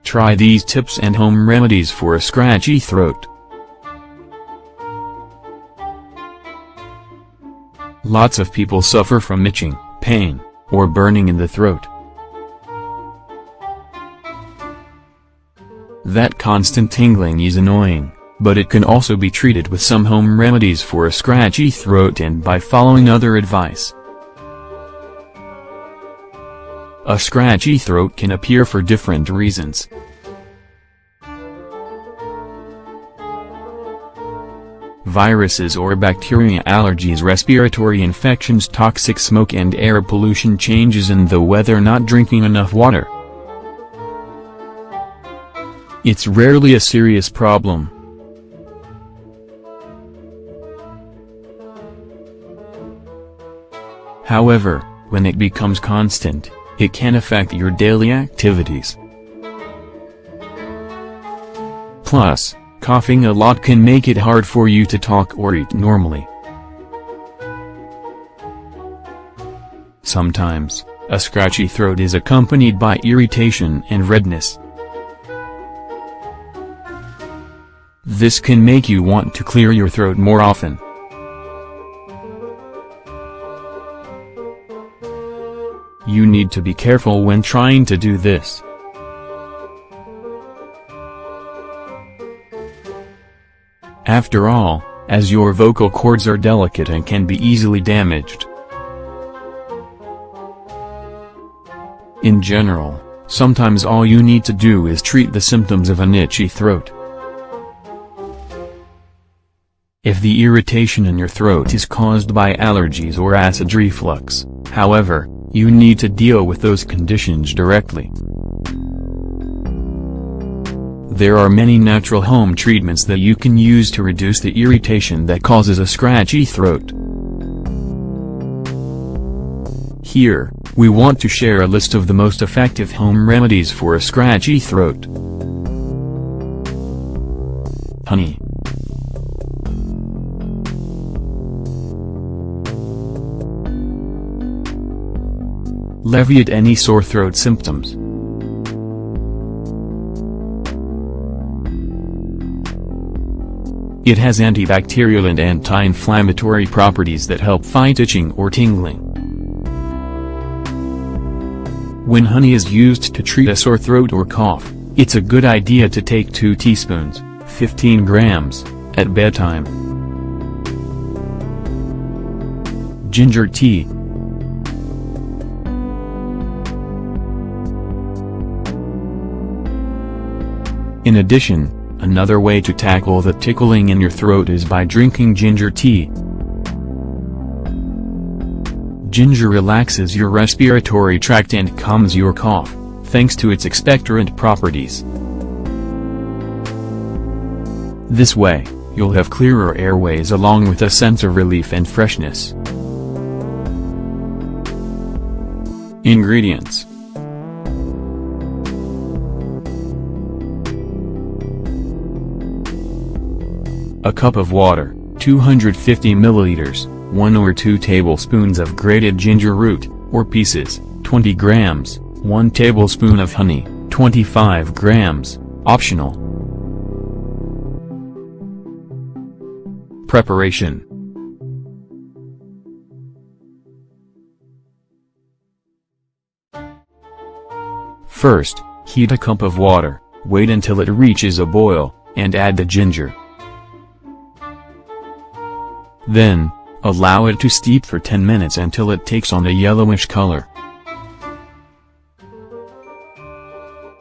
Try these tips and home remedies for a scratchy throat. Lots of people suffer from itching, pain, or burning in the throat. That constant tingling is annoying, but it can also be treated with some home remedies for a scratchy throat and by following other advice. A scratchy throat can appear for different reasons. Viruses or bacteria, allergies, respiratory infections, toxic smoke and air pollution, changes in the weather, not drinking enough water. It's rarely a serious problem. However, when it becomes constant, it can affect your daily activities. Plus, coughing a lot can make it hard for you to talk or eat normally. Sometimes, a scratchy throat is accompanied by irritation and redness. This can make you want to clear your throat more often. You need to be careful when trying to do this. After all, as your vocal cords are delicate and can be easily damaged. In general, sometimes all you need to do is treat the symptoms of an itchy throat. If the irritation in your throat is caused by allergies or acid reflux, however, you need to deal with those conditions directly. There are many natural home treatments that you can use to reduce the irritation that causes a scratchy throat. Here, we want to share a list of the most effective home remedies for a scratchy throat. Honey. Alleviate any sore throat symptoms. It has antibacterial and anti-inflammatory properties that help fight itching or tingling. When honey is used to treat a sore throat or cough, it's a good idea to take 2 teaspoons, 15 grams, at bedtime. Ginger tea. In addition, another way to tackle the tickling in your throat is by drinking ginger tea. Ginger relaxes your respiratory tract and calms your cough, thanks to its expectorant properties. This way, you'll have clearer airways along with a sense of relief and freshness. Ingredients: a cup of water, 250 milliliters, 1 or 2 tablespoons of grated ginger root, or pieces, 20 grams, 1 tablespoon of honey, 25 grams, optional. Preparation. First, heat a cup of water, wait until it reaches a boil, and add the ginger. Then, allow it to steep for 10 minutes until it takes on a yellowish color.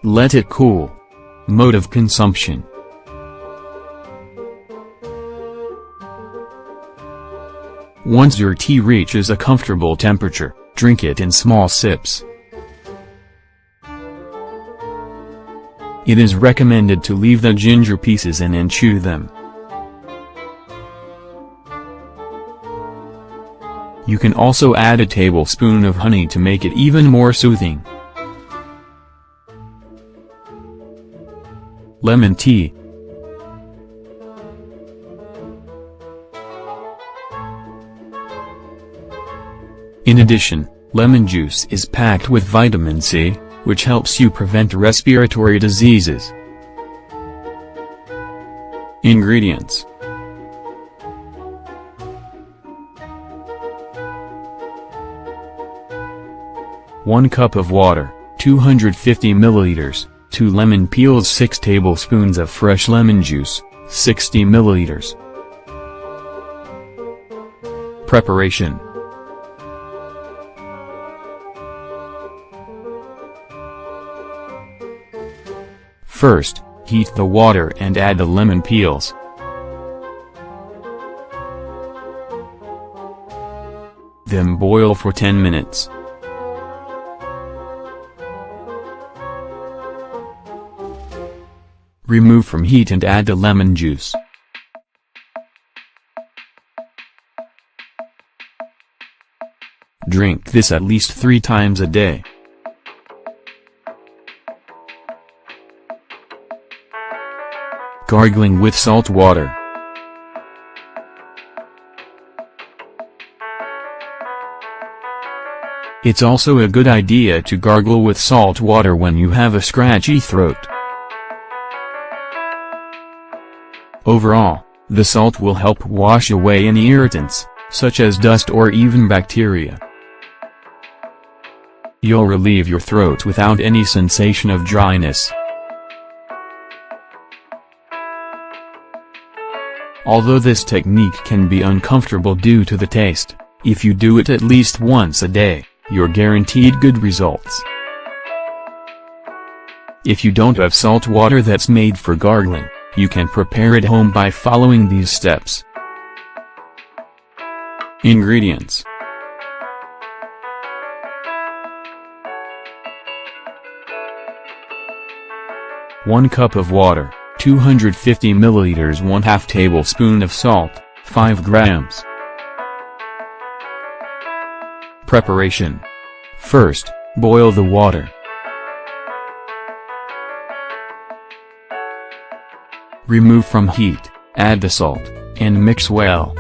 Let it cool. Mode of consumption. Once your tea reaches a comfortable temperature, drink it in small sips. It is recommended to leave the ginger pieces in and chew them. You can also add a tablespoon of honey to make it even more soothing. Lemon tea. In addition, lemon juice is packed with vitamin C, which helps you prevent respiratory diseases. Ingredients: 1 cup of water, 250 milliliters, 2 lemon peels, 6 tablespoons of fresh lemon juice, 60 milliliters. Preparation: first, heat the water and add the lemon peels. Then boil for 10 minutes. Remove from heat and add the lemon juice. Drink this at least 3 times a day. Gargling with salt water. It's also a good idea to gargle with salt water when you have a scratchy throat. Overall, the salt will help wash away any irritants, such as dust or even bacteria. You'll relieve your throat without any sensation of dryness. Although this technique can be uncomfortable due to the taste, if you do it at least once a day, you're guaranteed good results. If you don't have salt water that's made for gargling, you can prepare it home by following these steps. Ingredients: 1 cup of water, 250 milliliters, 1/2 tablespoon of salt, 5 grams. Preparation: first, boil the water. Remove from heat, add the salt, and mix well.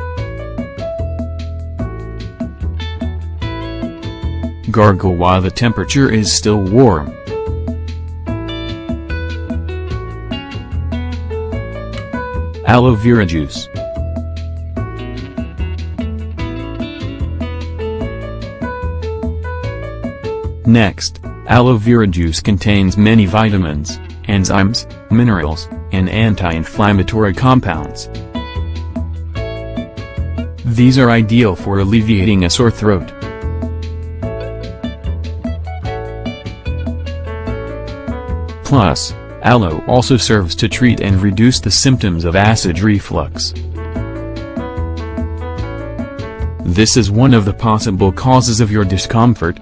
Gargle while the temperature is still warm. Aloe vera juice. Next, aloe vera juice contains many vitamins, enzymes, minerals, and anti-inflammatory compounds. These are ideal for alleviating a sore throat. Plus, aloe also serves to treat and reduce the symptoms of acid reflux. This is one of the possible causes of your discomfort.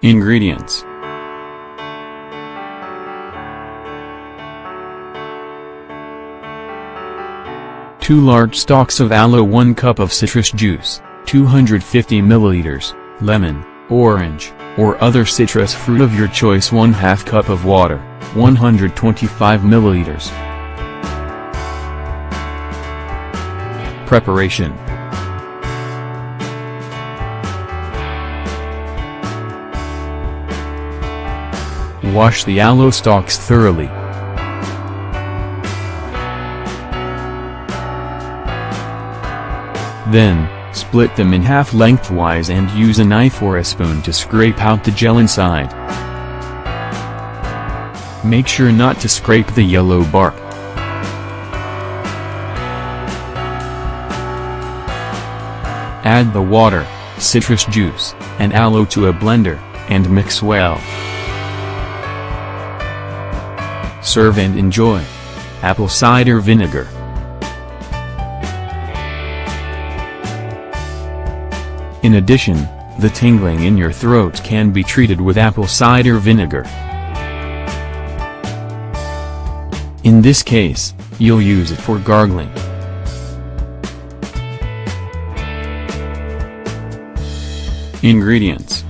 Ingredients: 2 large stalks of aloe, 1 cup of citrus juice, 250 milliliters, lemon, orange, or other citrus fruit of your choice, 1/2 cup of water, 125 milliliters. Preparation: wash the aloe stalks thoroughly. Then, split them in half lengthwise and use a knife or a spoon to scrape out the gel inside. Make sure not to scrape the yellow bark. Add the water, citrus juice, and aloe to a blender, and mix well. Serve and enjoy. Apple cider vinegar. In addition, the tingling in your throat can be treated with apple cider vinegar. In this case, you'll use it for gargling. Ingredients: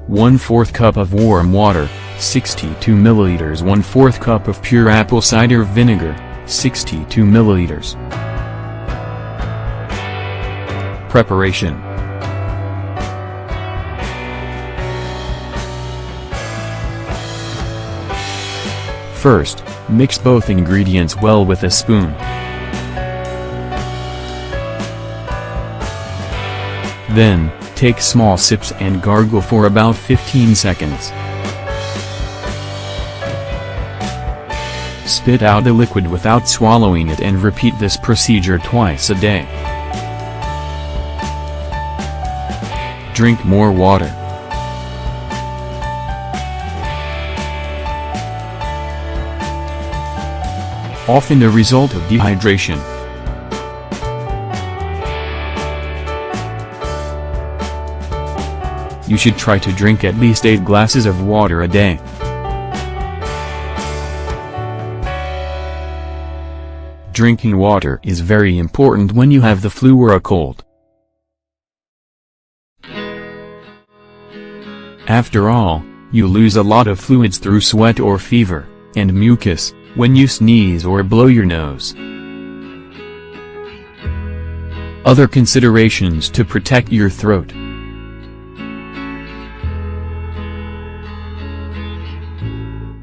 1/4 cup of warm water, 62 milliliters, 1/4 cup of pure apple cider vinegar, 62 milliliters. Preparation. First, mix both ingredients well with a spoon. Then, take small sips and gargle for about 15 seconds. Spit out the liquid without swallowing it and repeat this procedure twice a day. Drink more water. Often a result of dehydration. You should try to drink at least 8 glasses of water a day. Drinking water is very important when you have the flu or a cold. After all, you lose a lot of fluids through sweat or fever, and mucus, when you sneeze or blow your nose. Other considerations to protect your throat.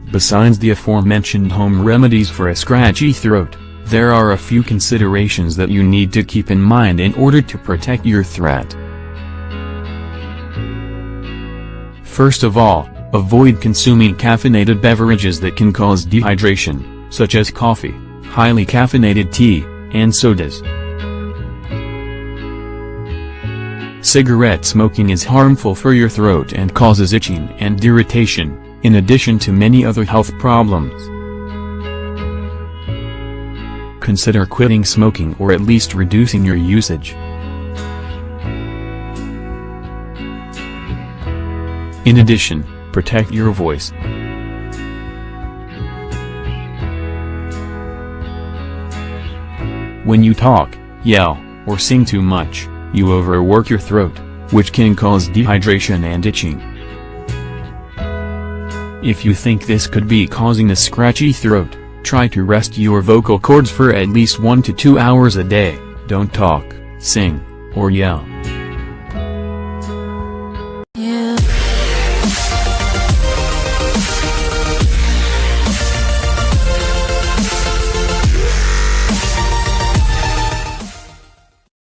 Besides the aforementioned home remedies for a scratchy throat, there are a few considerations that you need to keep in mind in order to protect your throat. First of all, avoid consuming caffeinated beverages that can cause dehydration, such as coffee, highly caffeinated tea, and sodas. Cigarette smoking is harmful for your throat and causes itching and irritation, in addition to many other health problems. Consider quitting smoking or at least reducing your usage. In addition, protect your voice. When you talk, yell, or sing too much, you overwork your throat, which can cause dehydration and itching. If you think this could be causing a scratchy throat, try to rest your vocal cords for at least 1 to 2 hours a day. Don't talk, sing, or yell.